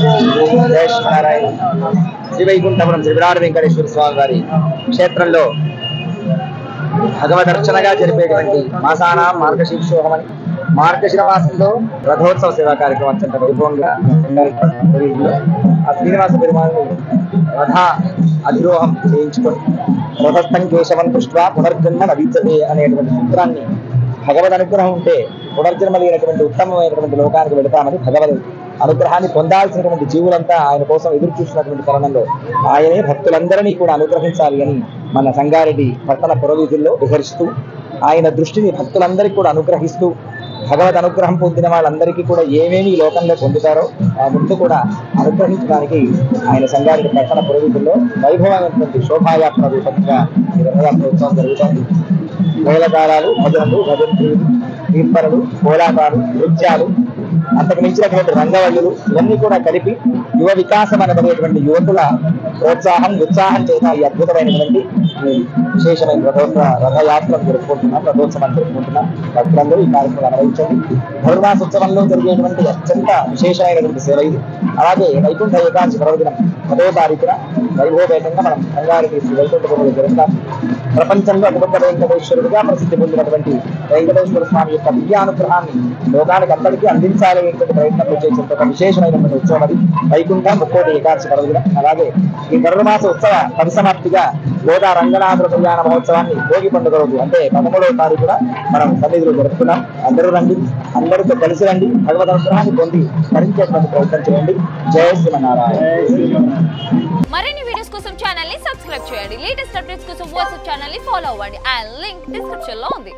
జయ శ్రీనారాయణ. శ్రీ వైకుంఠపురం శ్రీ విరాట్ వెంకటేశ్వర స్వామి వారి క్షేత్రంలో భగవదర్చనగా జరిపేటువంటి మాసాన మార్గశీర్షోహమని మార్గశిర మాసంలో రథోత్సవ సేవా కార్యక్రమం అత్యంత వైభవంగా ఆ శ్రీనివాస పెరుమాళని రథ అధిరోహం చేయించుకొని రథస్థం కేశవం దృష్ట్యా పునర్జన్మ నవీచతే అనేటువంటి సూత్రాన్ని భగవద్ అనుగ్రహం ఉంటే పునర్జన్మ లేనటువంటి ఉత్తమమైనటువంటి లోకానికి వెళతామని భగవద్ అనుగ్రహాన్ని పొందాల్సినటువంటి జీవులంతా ఆయన కోసం ఎదురు చూసినటువంటి తరుణంలో ఆయనే భక్తులందరినీ కూడా అనుగ్రహించాలి అని మన సంగారెడ్డి పట్టణ పురవీధుల్లో విహరిస్తూ ఆయన దృష్టిని భక్తులందరికీ కూడా అనుగ్రహిస్తూ భగవద్ అనుగ్రహం పొందిన వాళ్ళందరికీ కూడా ఏమేమి ఈ లోకంలో పొందుతారో ఆ ముందు కూడా అనుగ్రహించడానికి ఆయన సంగారెడ్డి పట్టణ పురవీధుల్లో వైభవమైనటువంటి శోభాయాత్ర రూపంగా ఈ రథయాత్ర ఉత్సవం జరుగుతుంది. మేళతాళాలు, భజనలు, భజంత్రులు, తీర్పరలు, కోలాటాలు, నృత్యాలు, అంతకు మించినటువంటి రంగవల్లులు ఇవన్నీ కూడా కలిపి యువ వికాసం అనబడేటువంటి యువకుల ప్రోత్సాహం ఉత్సాహం చేత ఈ అద్భుతమైనటువంటి విశేషమైన రథయాత్రను జరుపుకుంటున్నాం, రథోత్సవాన్ని జరుపుకుంటున్నాం. భక్తులందరూ ఈ కార్యక్రమం అనుభవించండి. ధనుర్మాసోత్సవంలో జరిగేటువంటి అత్యంత విశేషమైనటువంటి సేవ ఇది. అలాగే వైకుంఠ ఏకాదశి పర్వదినం 10వ తారీఖున వైభవపేతంగా మనం సంగారెడ్డి శ్రీ వైకుంఠపురంలో జరుగుతాం. ప్రపంచంలో అతిపెద్ద వెంకటేశ్వరుడిగా ప్రసిద్ధి పొందినటువంటి వెంకటేశ్వర స్వామి యొక్క దివ్యానుగ్రహాన్ని లోకానికి అందరికీ అందించాలి అనేటువంటి ప్రయత్నంలో చేసేంత ఒక విశేషమైనటువంటి ఉత్సవం అది వైకుంఠ 30వ ఏకాదశి పర్వదినం. అలాగే ఈ ధనుర్మాస ఉత్సవ పరిసమాప్తిగా గోదా రంగనాథ కళ్యాణ మహోత్సవాన్ని భోగి పండుగ రోజు అంటే 13వ తారీఖున మనం సన్నిధిలో జరుపుతున్నాం. అందరూ రండి, అందరితో కలిసి రండి, భగవద్ అనుగ్రహాన్ని పొంది భరించేటువంటి ప్రయత్నం చేయండి. జయ శ్రీమన్నారాయణ. మరిన్ని వీడియోస్ కోసం ఛానల్ ని సబ్స్క్రైబ్ చేయండి. లేటెస్ట్ అప్డేట్స్ కోసం వాట్సాప్ ఛానల్ ని ఫాలో అవ్వండి. ఆ లింక్ డిస్క్రిప్షన్ లో ఉంది.